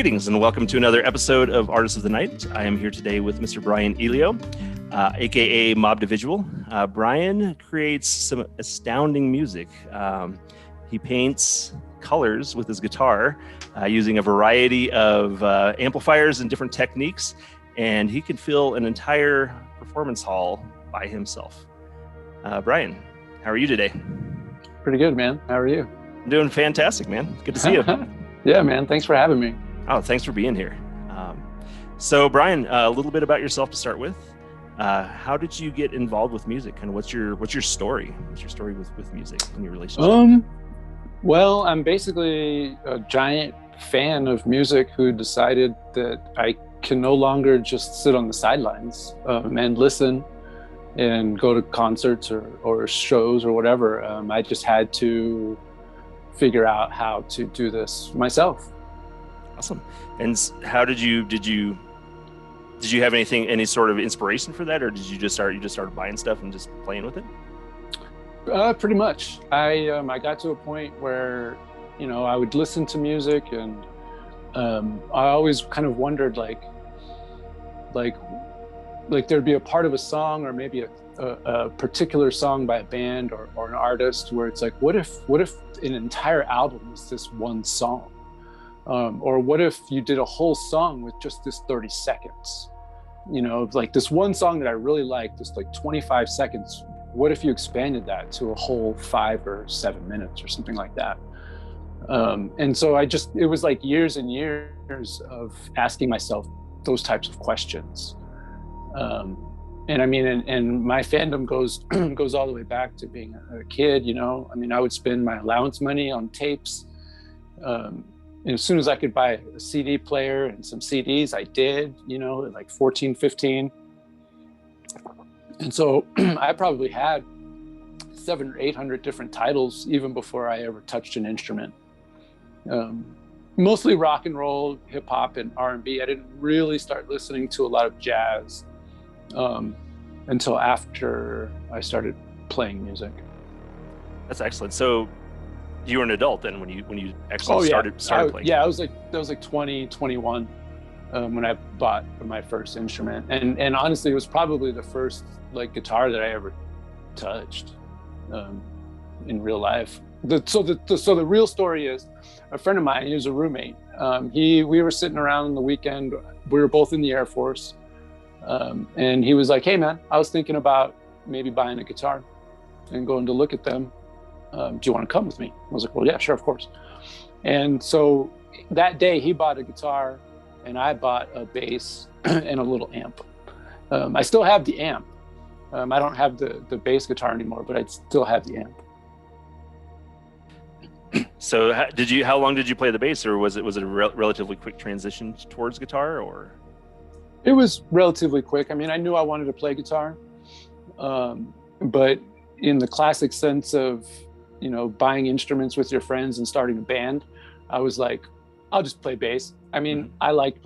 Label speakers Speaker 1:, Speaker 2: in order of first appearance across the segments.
Speaker 1: Greetings and welcome to another episode of Artists of the Night. I am here today with Mr. Brian Elyo, aka Mobdividual. Brian creates some astounding music. He paints colors with his guitar using a variety of amplifiers and different techniques, and he can fill an entire performance hall by himself. Brian, how are you today?
Speaker 2: Pretty good, man. How are you?
Speaker 1: I'm doing fantastic, man. Good to see you.
Speaker 2: Yeah, man. Thanks for having me.
Speaker 1: Oh, thanks for being here. So, Brian, a little bit about yourself to start with. How did you get involved with music? And what's your story? What's your story with music and your relationship?
Speaker 2: Well, I'm basically a giant fan of music who decided that I can no longer just sit on the sidelines and listen and go to concerts or shows or whatever. I just had to figure out how to do this myself.
Speaker 1: Awesome. And how did you have any sort of inspiration for that, or did you just started buying stuff and just playing with it?
Speaker 2: Pretty much. I got to a point where, I would listen to music and I always kind of wondered like there'd be a part of a song or maybe a particular song by a band or an artist where it's like, what if an entire album was this one song? Or what if you did a whole song with just this 30 seconds? Like this one song that I really liked, this like 25 seconds. What if you expanded that to a whole 5 or 7 minutes or something like that? And so it was like years and years of asking myself those types of questions. And I mean, and my fandom goes all the way back to being a kid, I would spend my allowance money on tapes. And as soon as I could buy a CD player and some CDs, I did, at like 14, 15. And so I probably had 700 or 800 different titles even before I ever touched an instrument. Mostly rock and roll, hip hop, and R&B. I didn't really start listening to a lot of jazz until after I started playing music.
Speaker 1: That's excellent. So you were an adult then when you actually started playing?
Speaker 2: Yeah, that was like 20, 21 when I bought my first instrument. And honestly, it was probably the first like guitar that I ever touched in real life. So the real story is a friend of mine, he was a roommate. We were sitting around on the weekend. We were both in the Air Force. And he was like, hey man, I was thinking about maybe buying a guitar and going to look at them. Do you want to come with me? I was like, well, yeah, sure, of course. And so that day he bought a guitar and I bought a bass and a little amp. I still have the amp. I don't have the bass guitar anymore, but I still have the amp.
Speaker 1: So how long did you play the bass, or was it a relatively quick transition towards guitar, or?
Speaker 2: It was relatively quick. I mean, I knew I wanted to play guitar, but in the classic sense of, buying instruments with your friends and starting a band, I was like, I'll just play bass. I mean, I like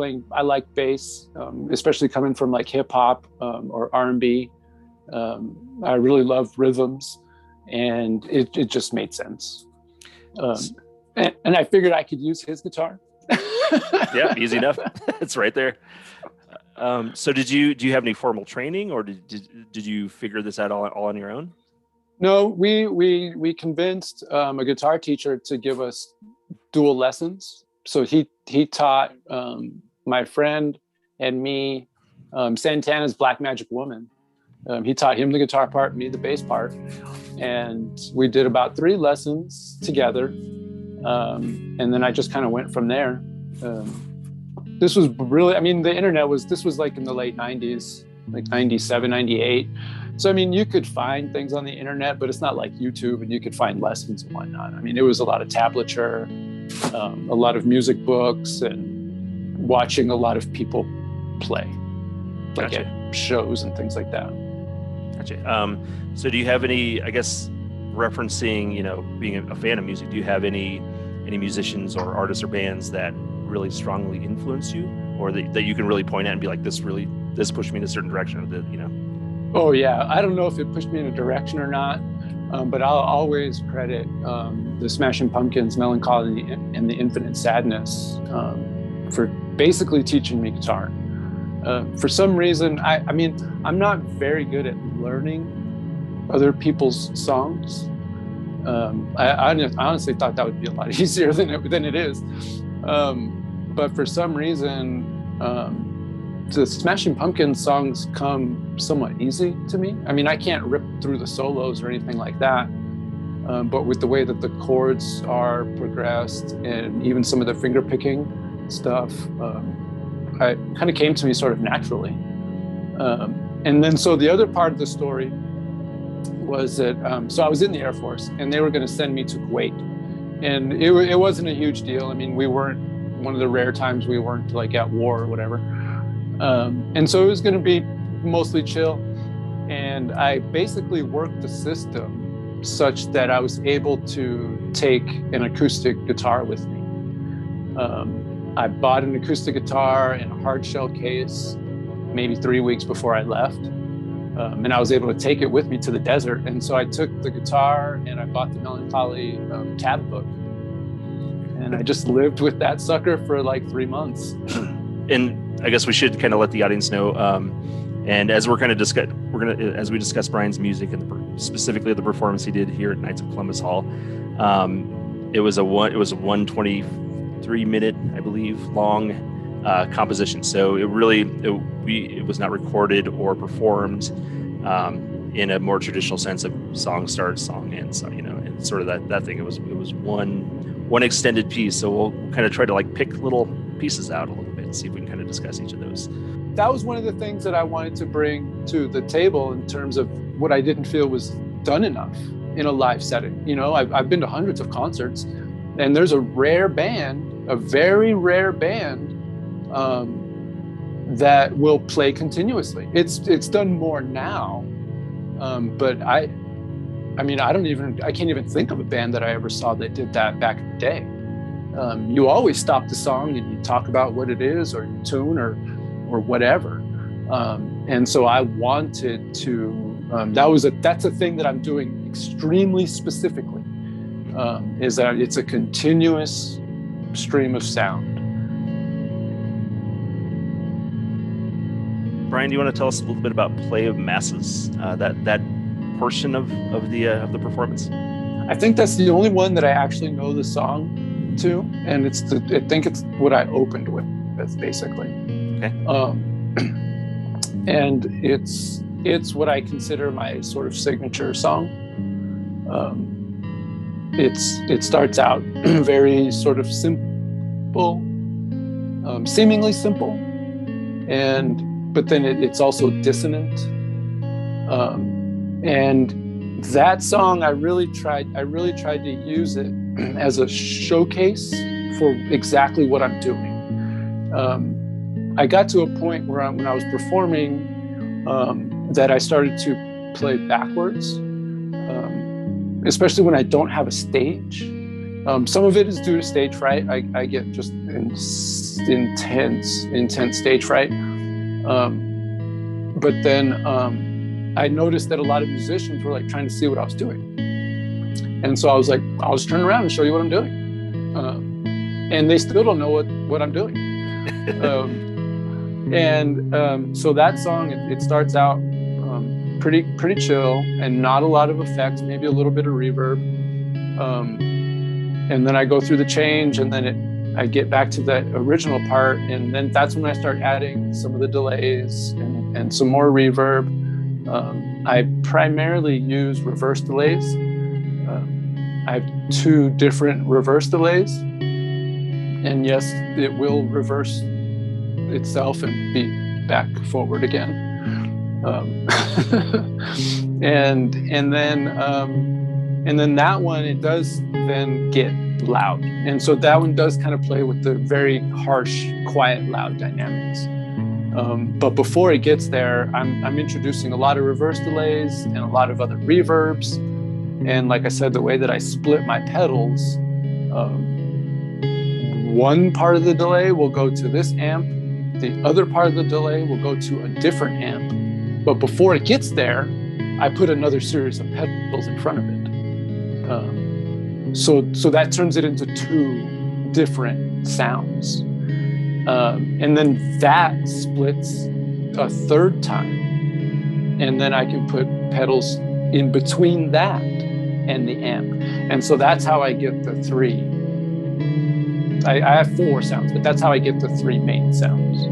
Speaker 2: bass, especially coming from like hip hop or R&B. I really love rhythms, and it just made sense. And I figured I could use his guitar.
Speaker 1: Yeah, easy enough. It's right there. So do you have any formal training, or did you figure this out all on your own?
Speaker 2: No, we convinced a guitar teacher to give us dual lessons. So he taught my friend and me Santana's Black Magic Woman. He taught him the guitar part, me the bass part, and we did about 3 lessons together. And then I just kind of went from there. This was really, this was like in the late 90s, like 97, 98. So, you could find things on the internet, but it's not like YouTube and you could find lessons and whatnot. It was a lot of tablature, a lot of music books, and watching a lot of people play, like
Speaker 1: Gotcha.
Speaker 2: at shows and things like that.
Speaker 1: Gotcha. So do you have any, I guess, referencing, being a fan of music, do you have any musicians or artists or bands that really strongly influence you, or that you can really point at and be like, this pushed me in a certain direction, or
Speaker 2: Oh yeah, I don't know if it pushed me in a direction or not, but I'll always credit the Smashing Pumpkins' Melancholy and the Infinite Sadness for basically teaching me guitar. For some reason, I mean, I'm not very good at learning other people's songs. I honestly thought that would be a lot easier than it is. But for some reason, the Smashing Pumpkins songs come somewhat easy to me. I mean, I can't rip through the solos or anything like that. But with the way that the chords are progressed and even some of the finger picking stuff, it kind of came to me sort of naturally. And then, so the other part of the story was that, so I was in the Air Force and they were going to send me to Kuwait. And it wasn't a huge deal. I mean, we weren't, one of the rare times we weren't like at war or whatever. And so it was going to be mostly chill. And I basically worked the system such that I was able to take an acoustic guitar with me. I bought an acoustic guitar in a hard shell case maybe 3 weeks before I left. And I was able to take it with me to the desert. And so I took the guitar and I bought the Melancholy tab book. And I just lived with that sucker for like 3 months.
Speaker 1: And I guess we should kind of let the audience know, and as we're kind of as we discuss Brian's music and specifically the performance he did here at Knights of Columbus Hall, it was a 123-minute, I believe, long composition. So it was not recorded or performed in a more traditional sense of song starts, song ends, and sort of that thing. It was one extended piece. So we'll kind of try to like pick little pieces out a little bit, see if we can kind of discuss each of those.
Speaker 2: That was one of the things that I wanted to bring to the table in terms of what I didn't feel was done enough in a live setting. I've been to hundreds of concerts, and there's a very rare band that will play continuously. It's done more now, but I can't even think of a band that I ever saw that did that back in the day. You always stop the song and you talk about what it is, or you tune or whatever. And so I wanted to, that's a thing that I'm doing extremely specifically, is that it's a continuous stream of sound.
Speaker 1: Brian, do you want to tell us a little bit about Play of Masses, that portion of the performance?
Speaker 2: I think that's the only one that I actually know the song to, and I think it's what I opened with basically.
Speaker 1: Okay.
Speaker 2: And it's what I consider my sort of signature song. It starts out very sort of simple, seemingly simple, but then it's also dissonant. And that song, I really tried to use it as a showcase for exactly what I'm doing. I got to a point where when I was performing, that I started to play backwards, especially when I don't have a stage. Some of it is due to stage fright. I get just intense stage fright. But then I noticed that a lot of musicians were like trying to see what I was doing. And so I was like, I'll just turn around and show you what I'm doing. And they still don't know what I'm doing. So that song, it starts out pretty chill and not a lot of effects, maybe a little bit of reverb. And then I go through the change, and then I get back to that original part, and then that's when I start adding some of the delays and some more reverb. I primarily use reverse delays. I have 2 different reverse delays, and yes, it will reverse itself and be back forward again. And then that one, it does then get loud, and so that one does kind of play with the very harsh, quiet, loud dynamics. But before it gets there, I'm introducing a lot of reverse delays and a lot of other reverbs. And like I said, the way that I split my pedals, one part of the delay will go to this amp, the other part of the delay will go to a different amp. But before it gets there, I put another series of pedals in front of it. So that turns it into 2 different sounds. And then that splits a third time. And then I can put pedals in between that and the amp. And so that's how I get the three. I have four sounds, but that's how I get the three main sounds.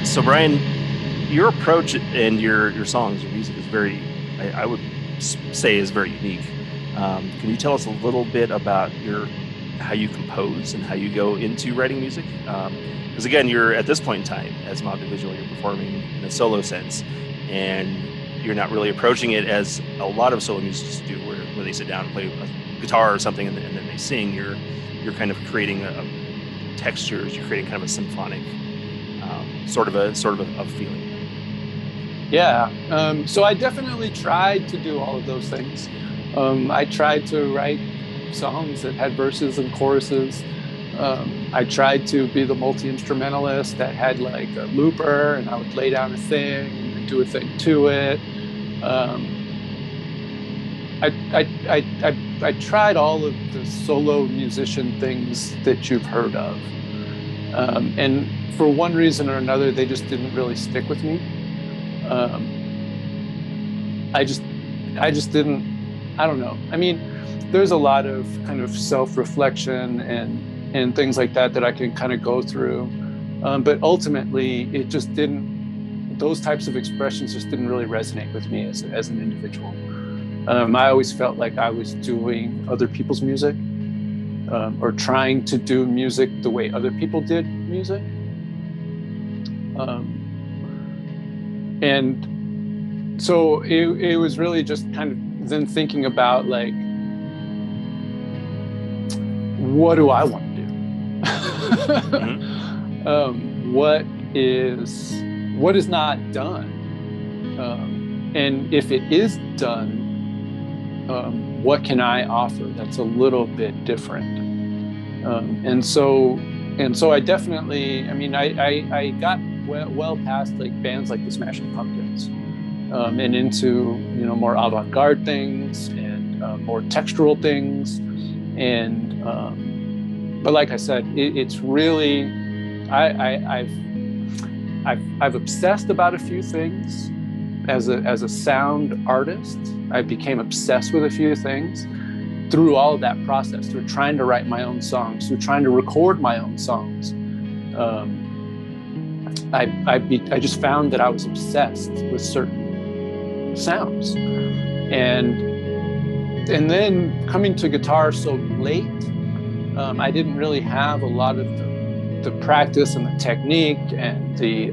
Speaker 1: So Brian, your approach and your songs, your music is very, I would say, is very unique. Can you tell us a little bit about how you compose and how you go into writing music? Because again, you're at this point in time as Mobdividual, you're performing in a solo sense, and you're not really approaching it as a lot of solo musicians do, where they sit down and play a guitar or something, and then they sing. You're kind of creating textures. You're creating kind of a symphonic sort of a feeling.
Speaker 2: Yeah. So I definitely tried to do all of those things. I tried to write songs that had verses and choruses. I tried to be the multi-instrumentalist that had like a looper, and I would lay down a thing and do a thing to it. I tried all of the solo musician things that you've heard of. And for one reason or another, they just didn't really stick with me. I just didn't, I don't know. I mean, there's a lot of kind of self-reflection and things like that I can kind of go through. But ultimately, it just didn't, those types of expressions just didn't really resonate with me as an individual. I always felt like I was doing other people's music, or trying to do music the way other people did music. And so it was really just kind of then thinking about like, what do I want to do?
Speaker 1: Mm-hmm.
Speaker 2: What is not done? And if it is done, what can I offer that's a little bit different? And so I definitely, I mean, I got well past like bands like the Smashing Pumpkins, and into, you know, more avant-garde things and more textural things. And but like I said, it's really, I've obsessed about a few things as a sound artist. I became obsessed with a few things through all of that process, through trying to write my own songs, through trying to record my own songs. I just found that I was obsessed with certain sounds. And then coming to guitar so late, I didn't really have a lot of the practice and the technique and the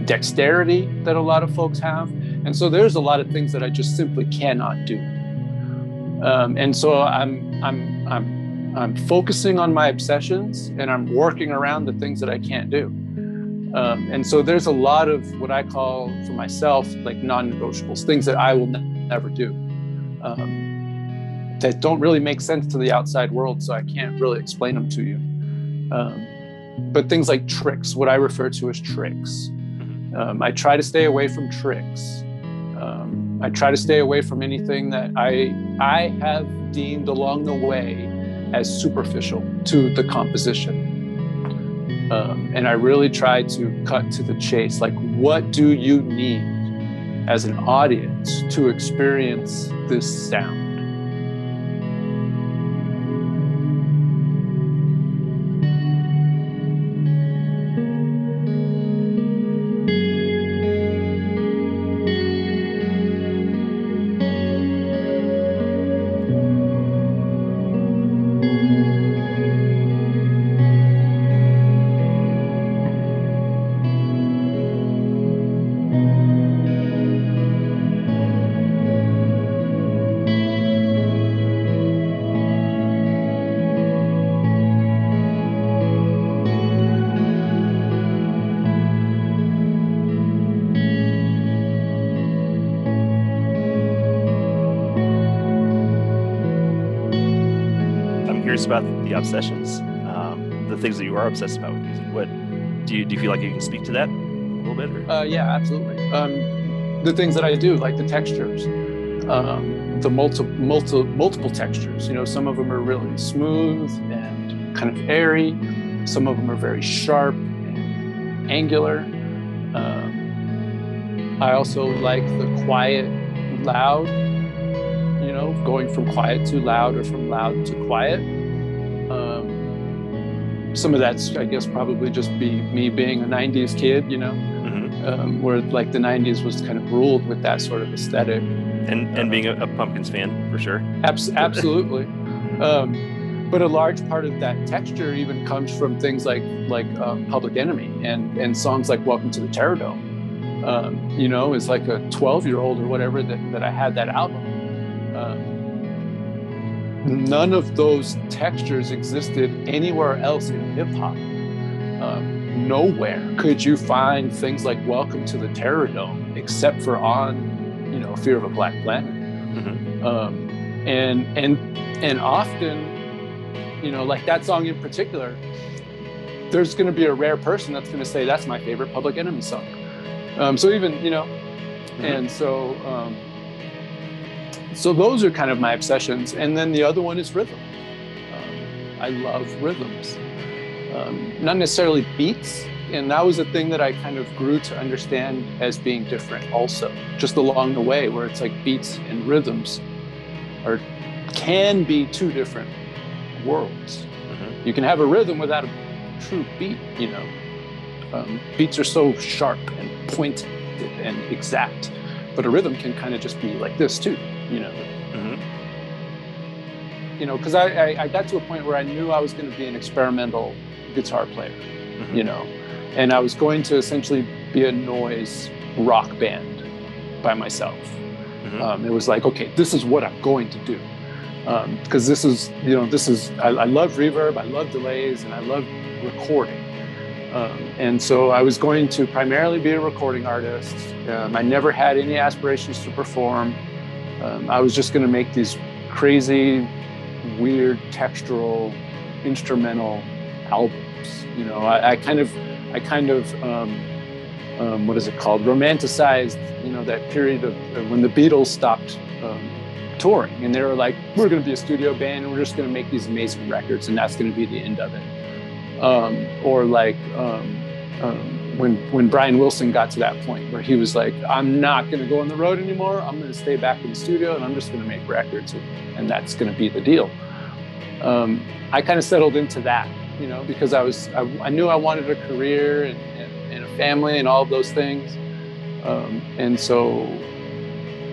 Speaker 2: dexterity that a lot of folks have. And so there's a lot of things that I just simply cannot do. And so I'm focusing on my obsessions, and I'm working around the things that I can't do. And so there's a lot of what I call for myself, like non-negotiables, things that I will never do, that don't really make sense to the outside world. So I can't really explain them to you. But things like tricks, what I refer to as tricks. I try to stay away from tricks. I try to stay away from anything that I have deemed along the way as superficial to the composition. And I really try to cut to the chase. Like, what do you need as an audience to experience this sound?
Speaker 1: About the obsessions, the things that you are obsessed about with music. What do you feel like you can speak to that a little bit? Or?
Speaker 2: Yeah, absolutely. The things that I do, like the textures, the multiple textures. You know, some of them are really smooth and kind of airy. Some of them are very sharp and angular. I also like the quiet, loud. You know, going from quiet to loud or from loud to quiet. Some of that's, I guess, probably just be me being a 90s kid, you know, where like the 90s was kind of ruled with that sort of aesthetic.
Speaker 1: And being a Pumpkins fan, for sure.
Speaker 2: Absolutely. But a large part of that texture even comes from things like Public Enemy and songs like Welcome to the Terror Dome. You know, as like a 12-year-old or whatever that I had that album. None of those textures existed anywhere else in hip hop. Nowhere could you find things like Welcome to the Terror Dome, except for on, you know, Fear of a Black Planet. And often, you know, like that song in particular, there's going to be a rare person that's going to say that's my favorite Public Enemy song. So even, you know, and so. So those are kind of my obsessions. And then the other one is rhythm. I love rhythms, not necessarily beats. And that was a thing that I kind of grew to understand as being different also, just along the way, where it's like beats and rhythms can be two different worlds. You can have a rhythm without a true beat, you know. Beats are so sharp and pointed and exact, but a rhythm can kind of just be like this too. You know, you know, because I got to a point where I knew I was going to be an experimental guitar player, you know, and I was going to essentially be a noise rock band by myself. It was like, okay, this is what I'm going to do, because this is, you know, I love reverb, I love delays, and I love recording. And so I was going to primarily be a recording artist. I never had any aspirations to perform. I was just going to make these crazy, weird, textural, instrumental albums. You know, I kind of, what is it called? Romanticized, you know, that period of when the Beatles stopped touring, and they were like, we're going to be a studio band, and we're just going to make these amazing records, and that's going to be the end of it. Or like when Brian Wilson got to that point where he was like, I'm not going to go on the road anymore. I'm going to stay back in the studio, and I'm just going to make records, and that's going to be the deal. I kind of settled into that, you know, because I knew I wanted a career and a family and all of those things. And so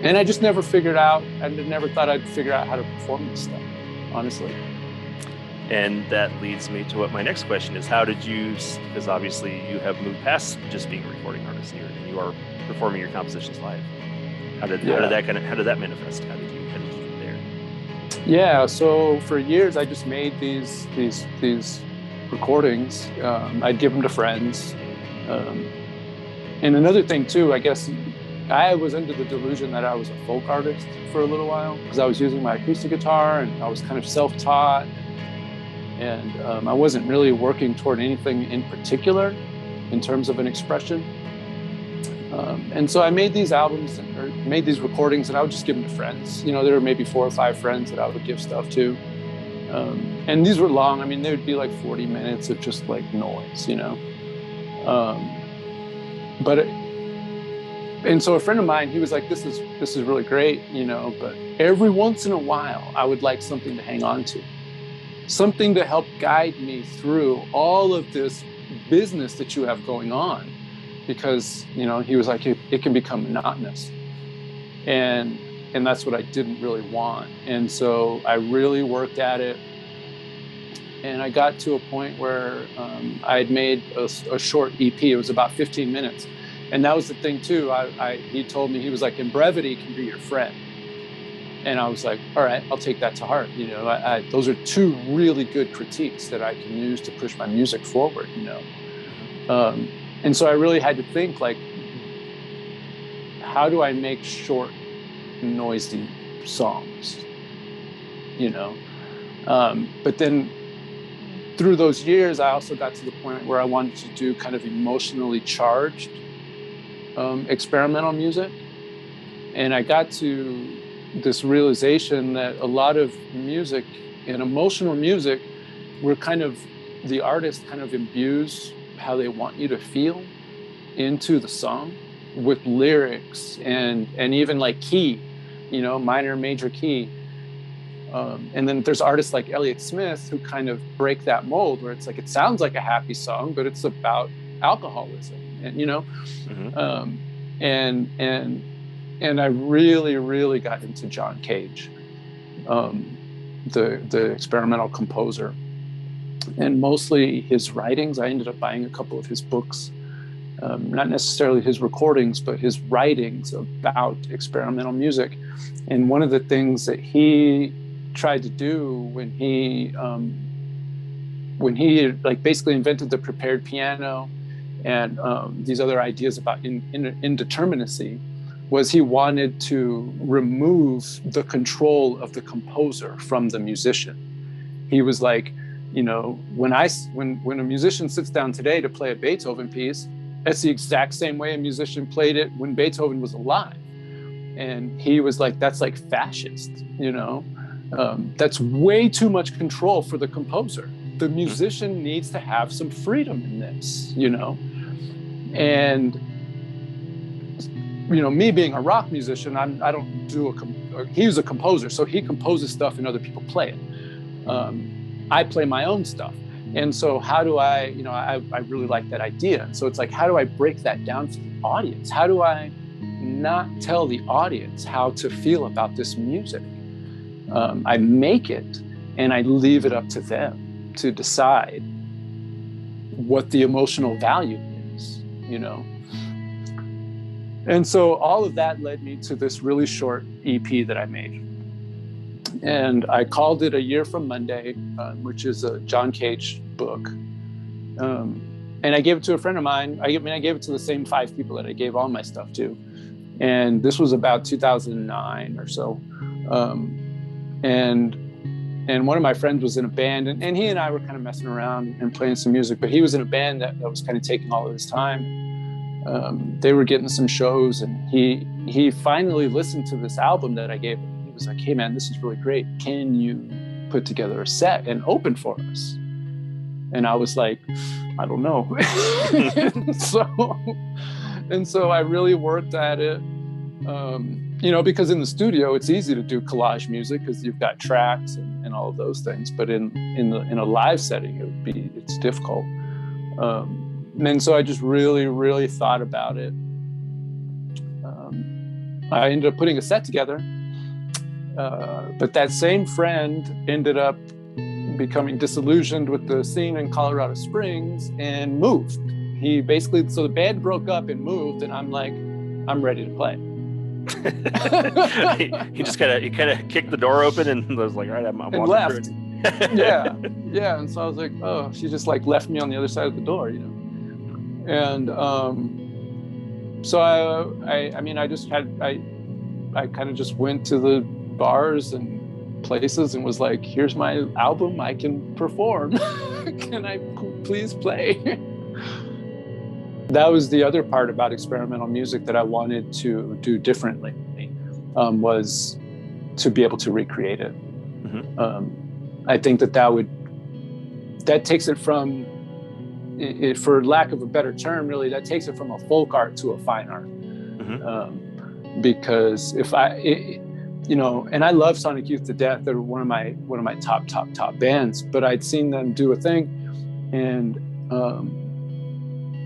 Speaker 2: And I just never figured out, I never thought I'd figure out how to perform this stuff, honestly.
Speaker 1: And that leads me to what my next question is. How did you, because obviously you have moved past just being a recording artist here, and you are performing your compositions live. How did that manifest? How did you get there?
Speaker 2: Yeah, so for years I just made these recordings. I'd give them to friends. And another thing too, I guess I was under the delusion that I was a folk artist for a little while, because I was using my acoustic guitar and I was kind of self-taught. And I wasn't really working toward anything in particular in terms of an expression. And so I made these albums, or made these recordings, and I would just give them to friends. You know, there were maybe 4 or 5 friends that I would give stuff to. And these were long. I mean, they would be like 40 minutes of just like noise, you know. And so a friend of mine, he was like, this is really great, you know, but every once in a while I would like something to hang on to. Something to help guide me through all of this business that you have going on, because, you know, he was like, it can become monotonous. And that's what I didn't really want. And so I really worked at it. And I got to a point where I had made a short EP. It was about 15 minutes. And that was the thing too. He told me, he was like, and brevity can be your friend. And I was like, all right, I'll take that to heart. You know, those are 2 really good critiques that I can use to push my music forward, you know. And so I really had to think, like, how do I make short, noisy songs, you know? But then through those years, I also got to the point where I wanted to do kind of emotionally charged experimental music. And I got to this realization that a lot of music and emotional music, where kind of the artist kind of imbues how they want you to feel into the song with lyrics and even like key, you know, minor, major key. And then there's artists like Elyo who kind of break that mold, where it's like, it sounds like a happy song, but it's about alcoholism, and, you know, and I really, really got into John Cage, the experimental composer, and mostly his writings. I ended up buying a couple of his books, not necessarily his recordings, but his writings about experimental music. And one of the things that he tried to do when he like basically invented the prepared piano and these other ideas about indeterminacy, was he wanted to remove the control of the composer from the musician. He was like, you know, when a musician sits down today to play a Beethoven piece, that's the exact same way a musician played it when Beethoven was alive. And he was like, that's like fascist, you know? That's way too much control for the composer. The musician needs to have some freedom in this, you know? And, you know, me being a rock musician, I don't do he was a composer, so he composes stuff and other people play it. I play my own stuff. And so how do I, you know, I really like that idea. And so it's like, how do I break that down for the audience? How do I not tell the audience how to feel about this music? I make it and I leave it up to them to decide what the emotional value is, you know? And so all of that led me to this really short EP that I made. And I called it A Year from Monday, which is a John Cage book. And I gave it to a friend of mine. I gave it to the same 5 people that I gave all my stuff to. And this was about 2009 or so. And one of my friends was in a band, and he and I were kind of messing around and playing some music, but he was in a band that was kind of taking all of his time. They were getting some shows, and he finally listened to this album that I gave him. He was like, hey man, this is really great. Can you put together a set and open for us? And I was like, I don't know. and so I really worked at it. You know, because in the studio, it's easy to do collage music because you've got tracks and all of those things. But in a live setting, it's difficult. And so I just really, really thought about it. I ended up putting a set together. But that same friend ended up becoming disillusioned with the scene in Colorado Springs and moved. He basically, so the band broke up and moved, and I'm like, I'm ready to play.
Speaker 1: he kind of kicked the door open and was like, all right, I'm walking
Speaker 2: left.
Speaker 1: through it.
Speaker 2: Yeah. And so I was like, oh, she just like left me on the other side of the door, you know. And so I kind of just went to the bars and places and was like, here's my album, I can perform. Can I please play? That was the other part about experimental music that I wanted to do differently, was to be able to recreate it. I think that takes it from, for lack of a better term, really, that takes it from a folk art to a fine art. Because if you know, and I love Sonic Youth to death. They're one of my top bands, but I'd seen them do a thing, and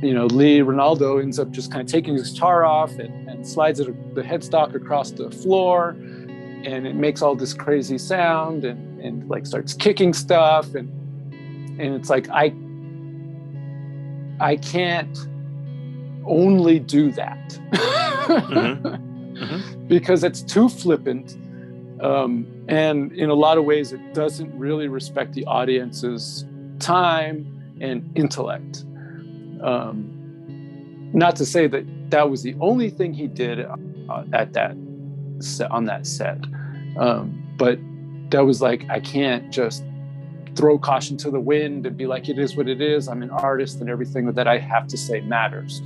Speaker 2: you know, Lee Ronaldo ends up just kind of taking his guitar off and slides the headstock across the floor, and it makes all this crazy sound and like starts kicking stuff, and it's like I can't only do that. Because it's too flippant, and in a lot of ways it doesn't really respect the audience's time and intellect. Not to say that was the only thing he did on that set, but that was like, I can't just throw caution to the wind and be like, it is what it is. I'm an artist, and everything that I have to say matters.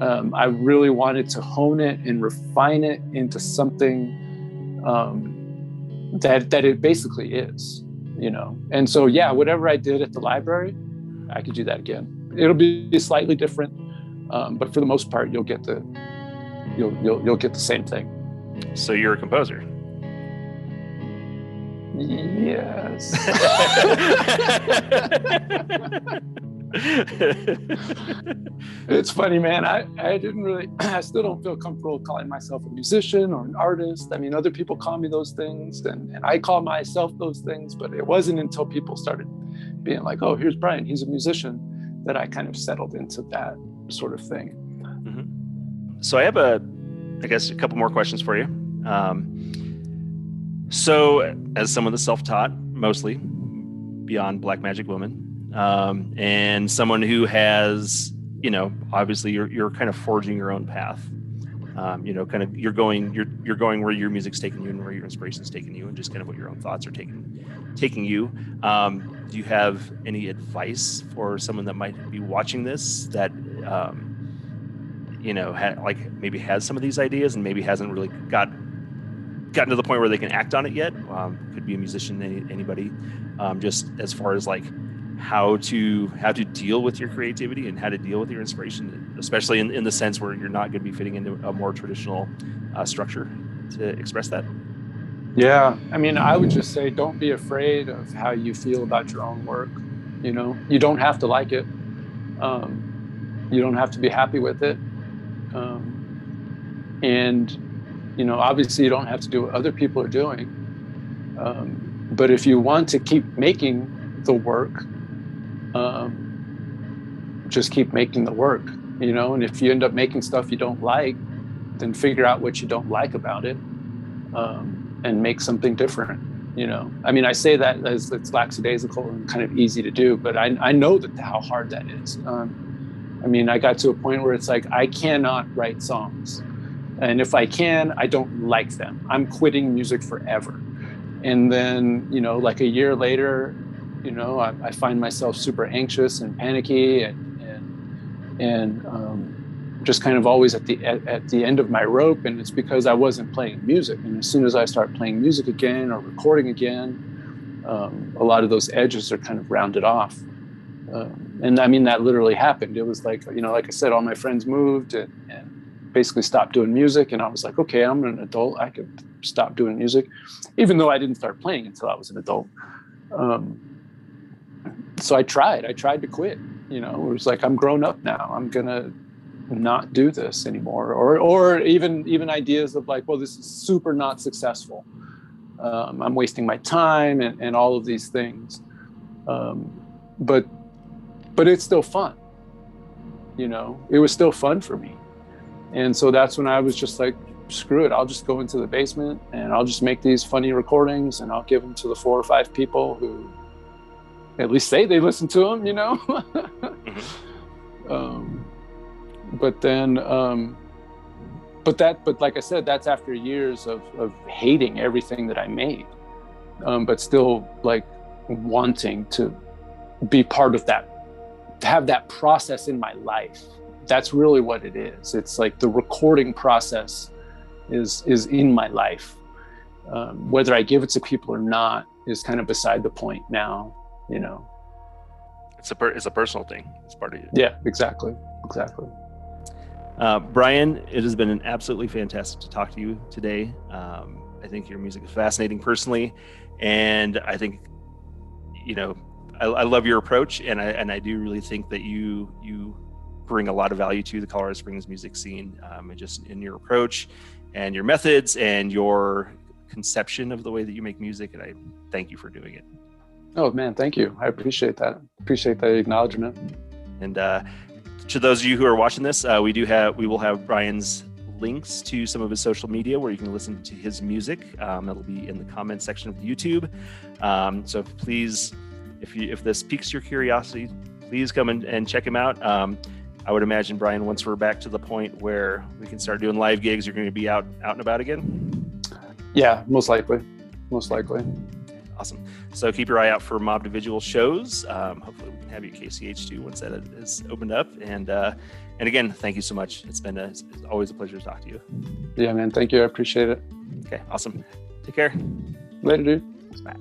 Speaker 2: I really wanted to hone it and refine it into something that it basically is, you know. And so, yeah, whatever I did at the library, I could do that again. It'll be slightly different, but for the most part, you'll get the same thing.
Speaker 1: So you're a composer.
Speaker 2: Yes. It's funny, man. I still don't feel comfortable calling myself a musician or an artist. I mean, other people call me those things, and I call myself those things, but it wasn't until people started being like, oh, here's Brian, he's a musician, that I kind of settled into that sort of thing.
Speaker 1: So I have a couple more questions for you. So as someone that's self-taught, mostly beyond Black Magic Woman, and someone who has, you know, obviously you're kind of forging your own path. You know, kind of you're going where your music's taking you and where your inspiration's taking you, and just kind of what your own thoughts are taking you. Do you have any advice for someone that might be watching this that you know, maybe has some of these ideas and maybe hasn't really gotten to the point where they can act on it yet? Could be a musician, anybody. Just as far as like how to deal with your creativity and how to deal with your inspiration, especially in the sense where you're not going to be fitting into a more traditional structure to express that.
Speaker 2: Yeah, I mean, I would just say, don't be afraid of how you feel about your own work. You know, you don't have to like it. You don't have to be happy with it. And, you know, obviously you don't have to do what other people are doing. But if you want to keep making the work, just keep making the work, you know. And if you end up making stuff you don't like, then figure out what you don't like about it, and make something different, you know. I mean, I say that as it's lackadaisical and kind of easy to do, but I know how hard that is. I mean, I got to a point where it's like, I cannot write songs. And if I can, I don't like them. I'm quitting music forever. And then, you know, like a year later, you know, I find myself super anxious and panicky and just kind of always at the end of my rope. And it's because I wasn't playing music. And as soon as I start playing music again or recording again, a lot of those edges are kind of rounded off. And I mean, that literally happened. It was like, you know, like I said, all my friends moved and basically stopped doing music. And I was like, okay, I'm an adult. I could stop doing music, even though I didn't start playing until I was an adult. So I tried to quit, you know. It was like, I'm grown up now. I'm going to not do this anymore, or even ideas of like, well, this is super not successful. I'm wasting my time and all of these things. But it's still fun. It was still fun for me. And so that's when I was just like, screw it. I'll just go into the basement and I'll just make these funny recordings and I'll give them to the 4 or 5 people who at least say they listen to them, But then, but like I said, that's after years of hating everything that I made, but still like wanting to be part of that, to have that process in my life. That's really what it is. It's like the recording process is in my life. Whether I give it to people or not is kind of beside the point now,
Speaker 1: It's a personal thing. It's part of you.
Speaker 2: Yeah, exactly.
Speaker 1: Brian, it has been absolutely fantastic to talk to you today. I think your music is fascinating personally, and I think, I love your approach, and I do really think that you bring a lot of value to the Colorado Springs music scene, and just in your approach and your methods and your conception of the way that you make music, and I thank you for doing it.
Speaker 2: Oh man, thank you. I appreciate that. Appreciate that acknowledgement.
Speaker 1: And to those of you who are watching this, we will have Brian's links to some of his social media where you can listen to his music. That'll be in the comment section of YouTube. So please, if this piques your curiosity, please come and check him out. I would imagine, Brian, once we're back to the point where we can start doing live gigs, you're going to be out and about again?
Speaker 2: Yeah, most likely.
Speaker 1: Awesome. So keep your eye out for Mobdividual shows. Hopefully we can have you at KCH2 once that is opened up. And again, thank you so much. It's always a pleasure to talk to you.
Speaker 2: Yeah, man. Thank you. I appreciate it.
Speaker 1: Okay, awesome. Take care.
Speaker 2: Later, dude.
Speaker 1: Bye.